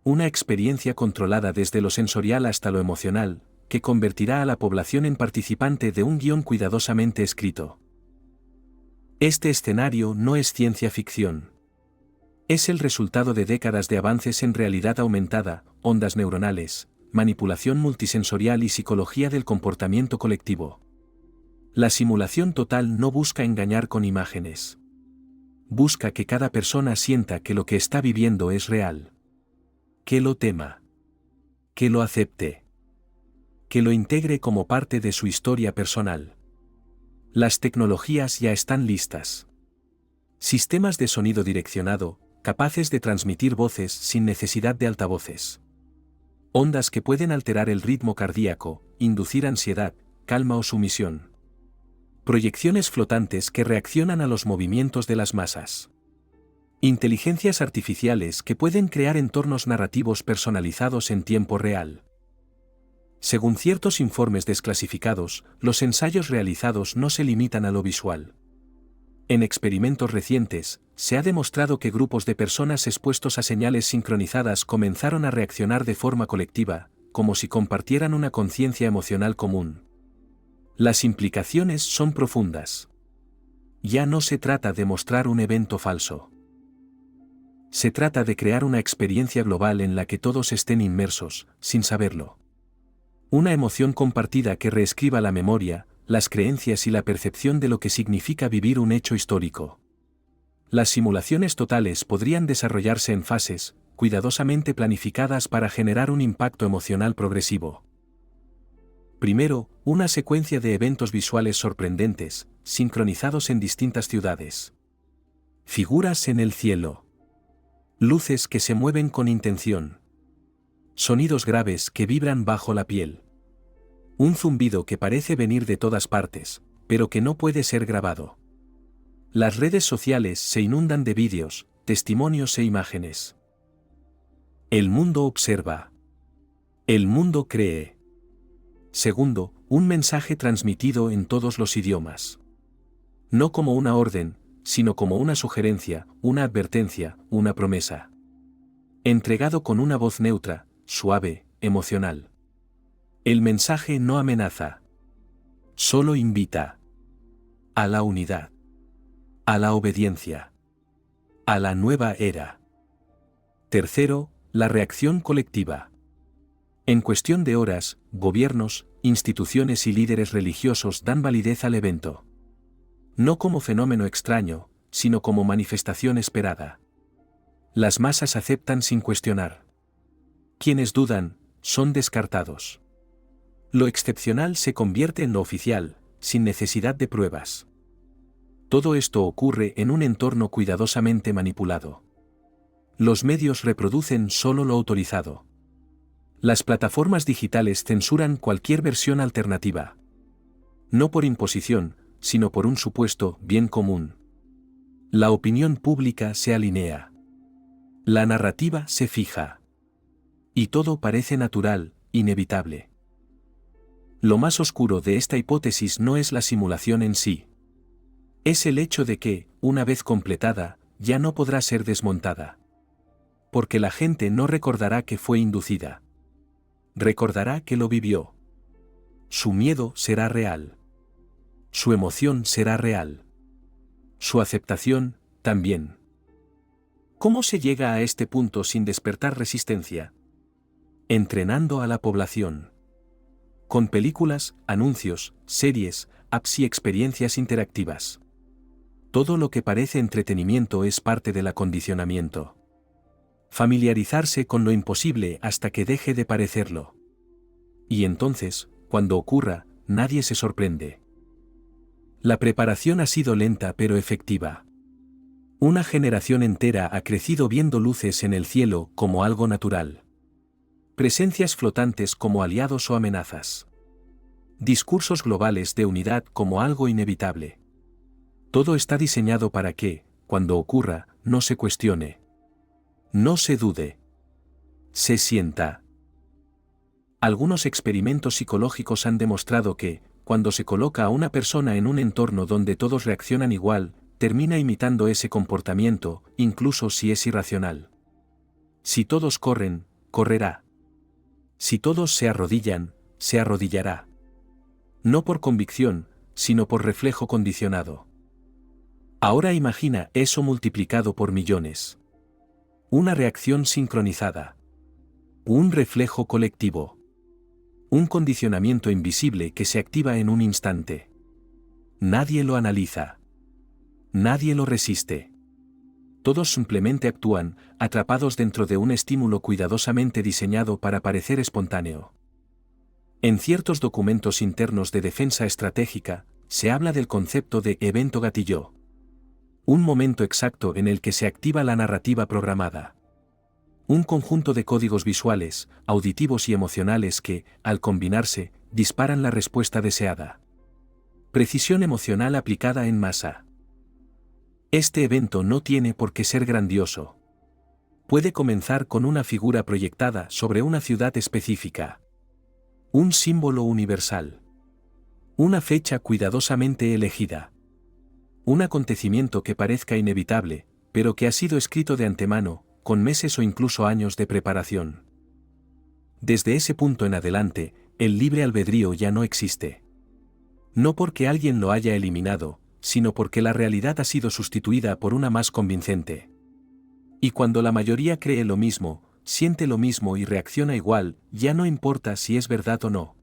Una experiencia controlada desde lo sensorial hasta lo emocional, que convertirá a la población en participante de un guión cuidadosamente escrito. Este escenario no es ciencia ficción. Es el resultado de décadas de avances en realidad aumentada, ondas neuronales, manipulación multisensorial y psicología del comportamiento colectivo. La simulación total no busca engañar con imágenes. Busca que cada persona sienta que lo que está viviendo es real. Que lo tema. Que lo acepte. Que lo integre como parte de su historia personal. Las tecnologías ya están listas. Sistemas de sonido direccionado, capaces de transmitir voces sin necesidad de altavoces. Ondas que pueden alterar el ritmo cardíaco, inducir ansiedad, calma o sumisión. Proyecciones flotantes que reaccionan a los movimientos de las masas. Inteligencias artificiales que pueden crear entornos narrativos personalizados en tiempo real. Según ciertos informes desclasificados, los ensayos realizados no se limitan a lo visual. En experimentos recientes, se ha demostrado que grupos de personas expuestos a señales sincronizadas comenzaron a reaccionar de forma colectiva, como si compartieran una conciencia emocional común. Las implicaciones son profundas. Ya no se trata de mostrar un evento falso. Se trata de crear una experiencia global en la que todos estén inmersos, sin saberlo. Una emoción compartida que reescriba la memoria, las creencias y la percepción de lo que significa vivir un hecho histórico. Las simulaciones totales podrían desarrollarse en fases, cuidadosamente planificadas para generar un impacto emocional progresivo. Primero, una secuencia de eventos visuales sorprendentes, sincronizados en distintas ciudades. Figuras en el cielo. Luces que se mueven con intención. Sonidos graves que vibran bajo la piel. Un zumbido que parece venir de todas partes, pero que no puede ser grabado. Las redes sociales se inundan de vídeos, testimonios e imágenes. El mundo observa. El mundo cree. Segundo, un mensaje transmitido en todos los idiomas. No como una orden, sino como una sugerencia, una advertencia, una promesa. Entregado con una voz neutra, suave, emocional. El mensaje no amenaza. Solo invita. A la unidad. A la obediencia. A la nueva era. Tercero, la reacción colectiva. En cuestión de horas, gobiernos, instituciones y líderes religiosos dan validez al evento. No como fenómeno extraño, sino como manifestación esperada. Las masas aceptan sin cuestionar. Quienes dudan, son descartados. Lo excepcional se convierte en lo oficial, sin necesidad de pruebas. Todo esto ocurre en un entorno cuidadosamente manipulado. Los medios reproducen solo lo autorizado. Las plataformas digitales censuran cualquier versión alternativa. No por imposición, sino por un supuesto bien común. La opinión pública se alinea. La narrativa se fija. Y todo parece natural, inevitable. Lo más oscuro de esta hipótesis no es la simulación en sí. Es el hecho de que, una vez completada, ya no podrá ser desmontada. Porque la gente no recordará que fue inducida. Recordará que lo vivió. Su miedo será real. Su emoción será real. Su aceptación, también. ¿Cómo se llega a este punto sin despertar resistencia? Entrenando a la población. Con películas, anuncios, series, apps y experiencias interactivas. Todo lo que parece entretenimiento es parte del acondicionamiento. Familiarizarse con lo imposible hasta que deje de parecerlo. Y entonces, cuando ocurra, nadie se sorprende. La preparación ha sido lenta pero efectiva. Una generación entera ha crecido viendo luces en el cielo como algo natural. Presencias flotantes como aliados o amenazas. Discursos globales de unidad como algo inevitable. Todo está diseñado para que, cuando ocurra, no se cuestione. No se dude. Se sienta. Algunos experimentos psicológicos han demostrado que, cuando se coloca a una persona en un entorno donde todos reaccionan igual, termina imitando ese comportamiento, incluso si es irracional. Si todos corren, correrá. Si todos se arrodillan, se arrodillará. No por convicción, sino por reflejo condicionado. Ahora imagina eso multiplicado por millones. Una reacción sincronizada. Un reflejo colectivo. Un condicionamiento invisible que se activa en un instante. Nadie lo analiza. Nadie lo resiste. Todos simplemente actúan, atrapados dentro de un estímulo cuidadosamente diseñado para parecer espontáneo. En ciertos documentos internos de defensa estratégica, se habla del concepto de evento gatillo. Un momento exacto en el que se activa la narrativa programada. Un conjunto de códigos visuales, auditivos y emocionales que, al combinarse, disparan la respuesta deseada. Precisión emocional aplicada en masa. Este evento no tiene por qué ser grandioso. Puede comenzar con una figura proyectada sobre una ciudad específica. Un símbolo universal. Una fecha cuidadosamente elegida. Un acontecimiento que parezca inevitable, pero que ha sido escrito de antemano, con meses o incluso años de preparación. Desde ese punto en adelante, el libre albedrío ya no existe. No porque alguien lo haya eliminado, sino porque la realidad ha sido sustituida por una más convincente. Y cuando la mayoría cree lo mismo, siente lo mismo y reacciona igual, ya no importa si es verdad o no.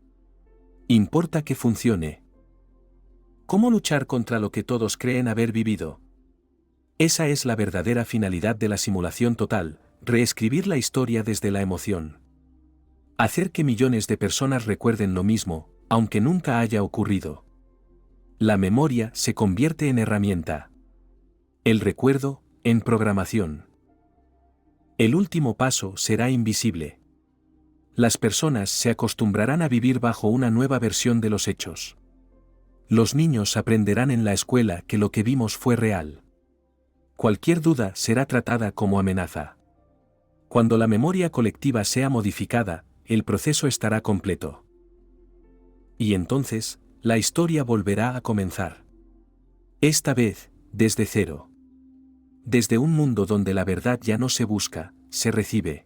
Importa que funcione. ¿Cómo luchar contra lo que todos creen haber vivido? Esa es la verdadera finalidad de la simulación total, reescribir la historia desde la emoción. Hacer que millones de personas recuerden lo mismo, aunque nunca haya ocurrido. La memoria se convierte en herramienta. El recuerdo, en programación. El último paso será invisible. Las personas se acostumbrarán a vivir bajo una nueva versión de los hechos. Los niños aprenderán en la escuela que lo que vimos fue real. Cualquier duda será tratada como amenaza. Cuando la memoria colectiva sea modificada, el proceso estará completo. Y entonces, la historia volverá a comenzar. Esta vez, desde cero. Desde un mundo donde la verdad ya no se busca, se recibe.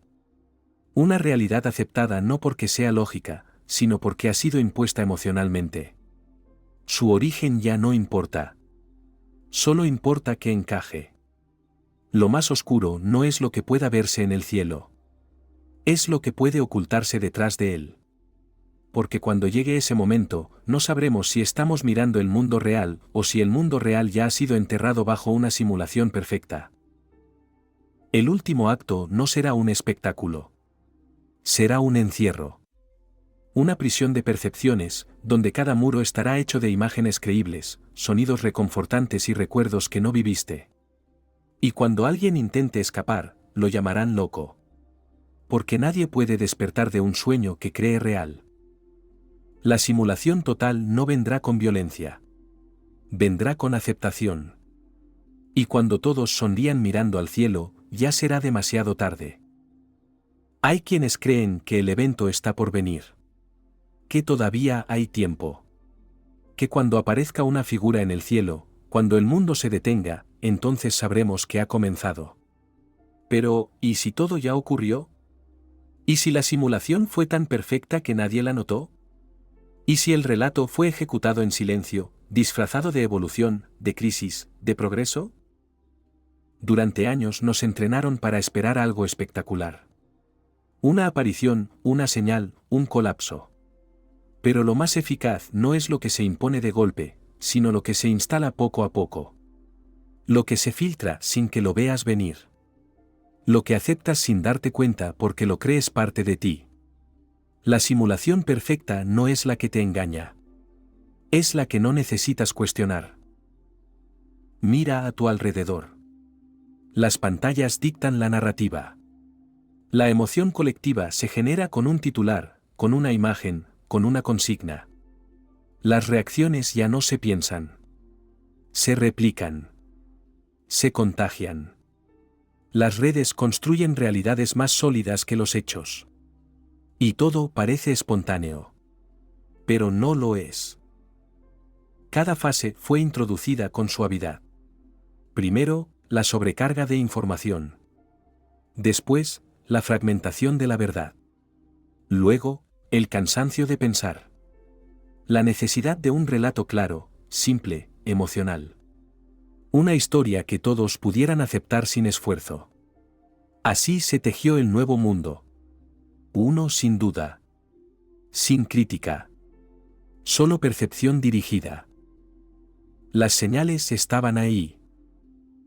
Una realidad aceptada no porque sea lógica, sino porque ha sido impuesta emocionalmente. Su origen ya no importa. Solo importa que encaje. Lo más oscuro no es lo que pueda verse en el cielo. Es lo que puede ocultarse detrás de él. Porque cuando llegue ese momento, no sabremos si estamos mirando el mundo real o si el mundo real ya ha sido enterrado bajo una simulación perfecta. El último acto no será un espectáculo. Será un encierro. Una prisión de percepciones, donde cada muro estará hecho de imágenes creíbles, sonidos reconfortantes y recuerdos que no viviste. Y cuando alguien intente escapar, lo llamarán loco. Porque nadie puede despertar de un sueño que cree real. La simulación total no vendrá con violencia. Vendrá con aceptación. Y cuando todos sonrían mirando al cielo, ya será demasiado tarde. Hay quienes creen que el evento está por venir. Que todavía hay tiempo. Que cuando aparezca una figura en el cielo, cuando el mundo se detenga, entonces sabremos que ha comenzado. Pero, ¿y si todo ya ocurrió? ¿Y si la simulación fue tan perfecta que nadie la notó? ¿Y si el relato fue ejecutado en silencio, disfrazado de evolución, de crisis, de progreso? Durante años nos entrenaron para esperar algo espectacular. Una aparición, una señal, un colapso. Pero lo más eficaz no es lo que se impone de golpe, sino lo que se instala poco a poco. Lo que se filtra sin que lo veas venir. Lo que aceptas sin darte cuenta porque lo crees parte de ti. La simulación perfecta no es la que te engaña. Es la que no necesitas cuestionar. Mira a tu alrededor. Las pantallas dictan la narrativa. La emoción colectiva se genera con un titular, con una imagen, con una consigna. Las reacciones ya no se piensan. Se replican. Se contagian. Las redes construyen realidades más sólidas que los hechos. Y todo parece espontáneo. Pero no lo es. Cada fase fue introducida con suavidad. Primero, la sobrecarga de información. Después, la fragmentación de la verdad. Luego, el cansancio de pensar. La necesidad de un relato claro, simple, emocional. Una historia que todos pudieran aceptar sin esfuerzo. Así se tejió el nuevo mundo. Uno sin duda. Sin crítica. Solo percepción dirigida. Las señales estaban ahí.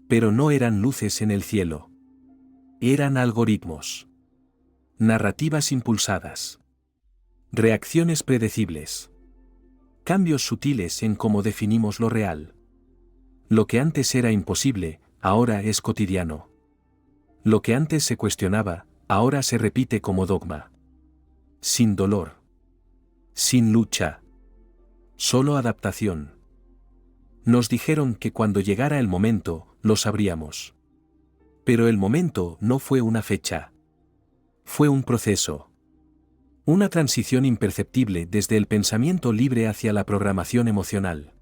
Pero no eran luces en el cielo. Eran algoritmos. Narrativas impulsadas. Reacciones predecibles. Cambios sutiles en cómo definimos lo real. Lo que antes era imposible, ahora es cotidiano. Lo que antes se cuestionaba, ahora se repite como dogma. Sin dolor. Sin lucha. Solo adaptación. Nos dijeron que cuando llegara el momento, lo sabríamos. Pero el momento no fue una fecha. Fue un proceso. Una transición imperceptible desde el pensamiento libre hacia la programación emocional.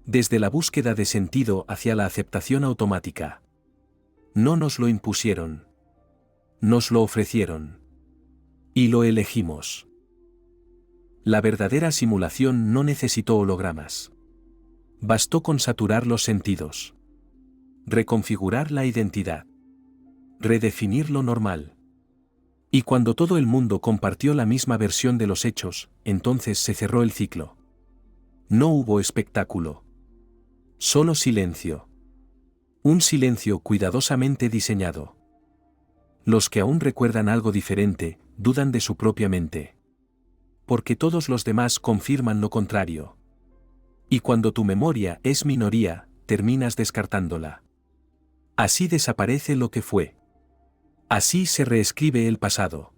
Desde la búsqueda de sentido hacia la aceptación automática. No nos lo impusieron. Nos lo ofrecieron. Y lo elegimos. La verdadera simulación no necesitó hologramas. Bastó con saturar los sentidos. Reconfigurar la identidad. Redefinir lo normal. Y cuando todo el mundo compartió la misma versión de los hechos, entonces se cerró el ciclo. No hubo espectáculo. Solo silencio. Un silencio cuidadosamente diseñado. Los que aún recuerdan algo diferente, dudan de su propia mente. Porque todos los demás confirman lo contrario. Y cuando tu memoria es minoría, terminas descartándola. Así desaparece lo que fue. Así se reescribe el pasado.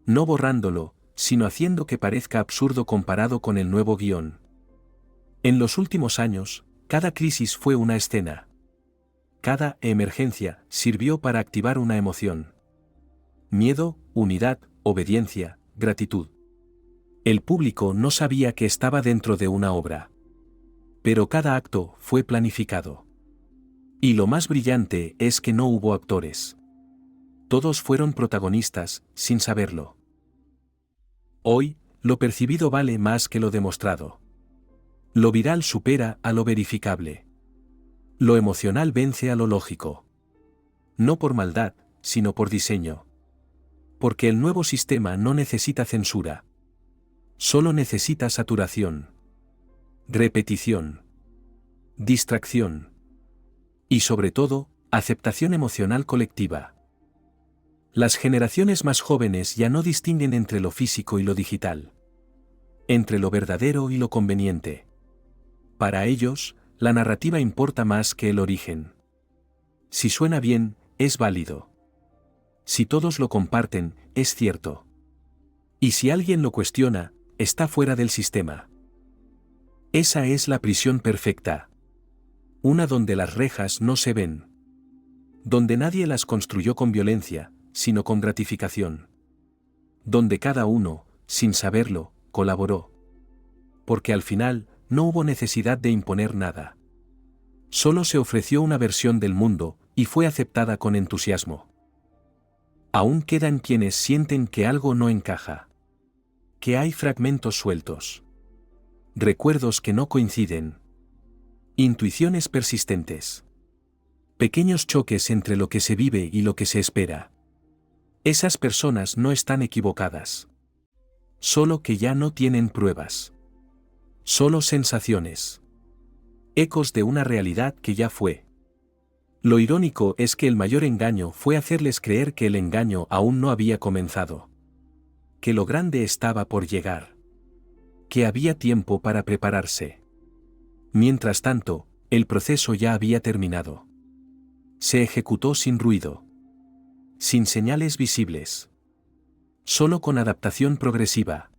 No borrándolo, sino haciendo que parezca absurdo comparado con el nuevo guión. En los últimos años, cada crisis fue una escena. Cada emergencia sirvió para activar una emoción. Miedo, unidad, obediencia, gratitud. El público no sabía que estaba dentro de una obra. Pero cada acto fue planificado. Y lo más brillante es que no hubo actores. Todos fueron protagonistas, sin saberlo. Hoy, lo percibido vale más que lo demostrado. Lo viral supera a lo verificable. Lo emocional vence a lo lógico. No por maldad, sino por diseño. Porque el nuevo sistema no necesita censura. Solo necesita saturación. Repetición. Distracción. Y sobre todo, aceptación emocional colectiva. Las generaciones más jóvenes ya no distinguen entre lo físico y lo digital, entre lo verdadero y lo conveniente. Para ellos, la narrativa importa más que el origen. Si suena bien, es válido. Si todos lo comparten, es cierto. Y si alguien lo cuestiona, está fuera del sistema. Esa es la prisión perfecta. Una donde las rejas no se ven. Donde nadie las construyó con violencia, sino con gratificación. Donde cada uno, sin saberlo, colaboró. Porque al final, no hubo necesidad de imponer nada. Solo se ofreció una versión del mundo, y fue aceptada con entusiasmo. Aún quedan quienes sienten que algo no encaja. Que hay fragmentos sueltos. Recuerdos que no coinciden. Intuiciones persistentes. Pequeños choques entre lo que se vive y lo que se espera. Esas personas no están equivocadas. Solo que ya no tienen pruebas. Solo sensaciones. Ecos de una realidad que ya fue. Lo irónico es que el mayor engaño fue hacerles creer que el engaño aún no había comenzado. Que lo grande estaba por llegar. Que había tiempo para prepararse. Mientras tanto, el proceso ya había terminado. Se ejecutó sin ruido. Sin señales visibles. Solo con adaptación progresiva.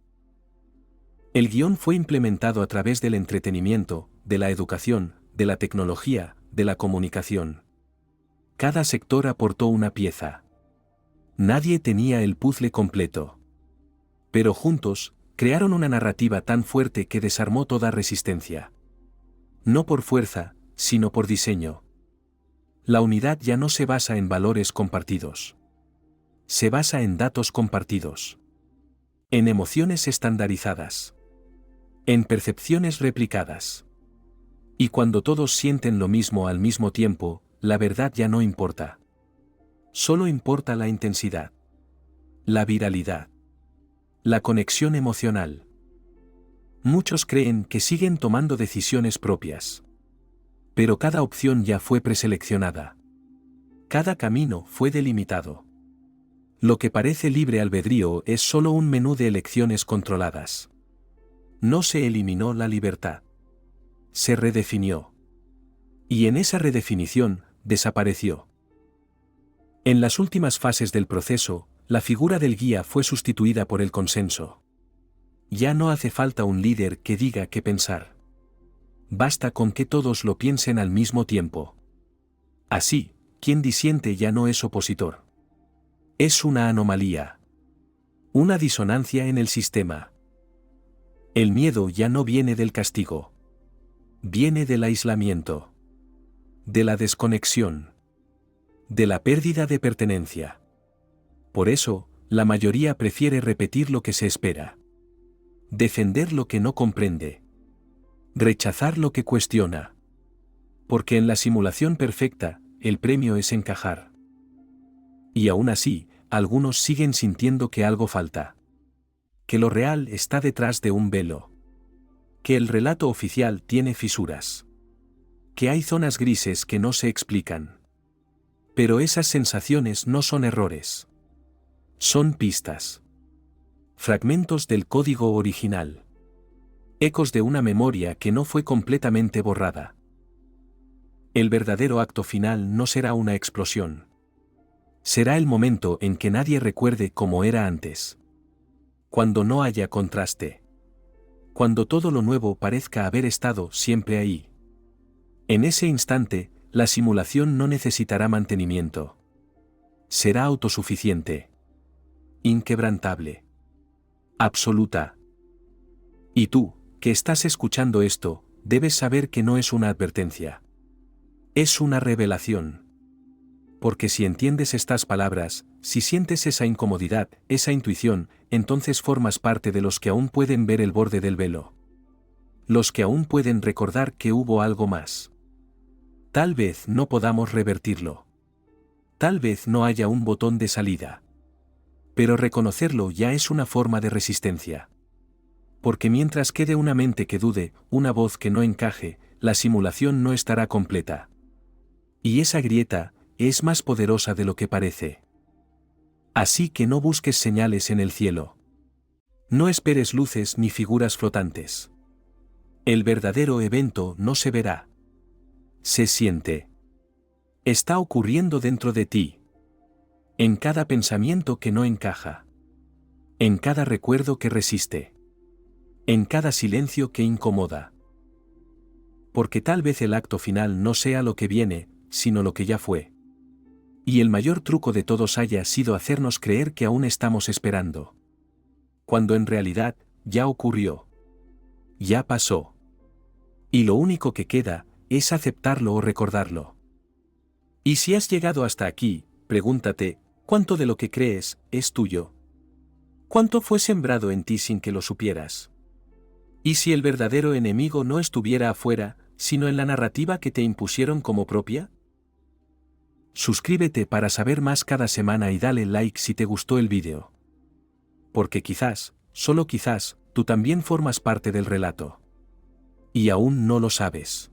El guión fue implementado a través del entretenimiento, de la educación, de la tecnología, de la comunicación. Cada sector aportó una pieza. Nadie tenía el puzzle completo. Pero juntos, crearon una narrativa tan fuerte que desarmó toda resistencia. No por fuerza, sino por diseño. La unidad ya no se basa en valores compartidos. Se basa en datos compartidos. En emociones estandarizadas. En percepciones replicadas. Y cuando todos sienten lo mismo al mismo tiempo, la verdad ya no importa. Solo importa la intensidad. La viralidad. La conexión emocional. Muchos creen que siguen tomando decisiones propias. Pero cada opción ya fue preseleccionada. Cada camino fue delimitado. Lo que parece libre albedrío es solo un menú de elecciones controladas. No se eliminó la libertad. Se redefinió. Y en esa redefinición, desapareció. En las últimas fases del proceso, la figura del guía fue sustituida por el consenso. Ya no hace falta un líder que diga qué pensar. Basta con que todos lo piensen al mismo tiempo. Así, quien disiente ya no es opositor. Es una anomalía. Una disonancia en el sistema. El miedo ya no viene del castigo. Viene del aislamiento. De la desconexión. De la pérdida de pertenencia. Por eso, la mayoría prefiere repetir lo que se espera. Defender lo que no comprende. Rechazar lo que cuestiona. Porque en la simulación perfecta, el premio es encajar. Y aún así, algunos siguen sintiendo que algo falta. Que lo real está detrás de un velo. Que el relato oficial tiene fisuras. Que hay zonas grises que no se explican. Pero esas sensaciones no son errores. Son pistas. Fragmentos del código original. Ecos de una memoria que no fue completamente borrada. El verdadero acto final no será una explosión. Será el momento en que nadie recuerde cómo era antes. Cuando no haya contraste. Cuando todo lo nuevo parezca haber estado siempre ahí. En ese instante, la simulación no necesitará mantenimiento. Será autosuficiente. Inquebrantable. Absoluta. Y tú, que estás escuchando esto, debes saber que no es una advertencia. Es una revelación. Porque si entiendes estas palabras, si sientes esa incomodidad, esa intuición, entonces formas parte de los que aún pueden ver el borde del velo. Los que aún pueden recordar que hubo algo más. Tal vez no podamos revertirlo. Tal vez no haya un botón de salida. Pero reconocerlo ya es una forma de resistencia. Porque mientras quede una mente que dude, una voz que no encaje, la simulación no estará completa. Y esa grieta es más poderosa de lo que parece. Así que no busques señales en el cielo. No esperes luces ni figuras flotantes. El verdadero evento no se verá. Se siente. Está ocurriendo dentro de ti. En cada pensamiento que no encaja. En cada recuerdo que resiste. En cada silencio que incomoda. Porque tal vez el acto final no sea lo que viene, sino lo que ya fue. Y el mayor truco de todos haya sido hacernos creer que aún estamos esperando. Cuando en realidad, ya ocurrió. Ya pasó. Y lo único que queda, es aceptarlo o recordarlo. Y si has llegado hasta aquí, pregúntate, ¿cuánto de lo que crees, es tuyo? ¿Cuánto fue sembrado en ti sin que lo supieras? ¿Y si el verdadero enemigo no estuviera afuera, sino en la narrativa que te impusieron como propia? Suscríbete para saber más cada semana y dale like si te gustó el vídeo. Porque quizás, solo quizás, tú también formas parte del relato. Y aún no lo sabes.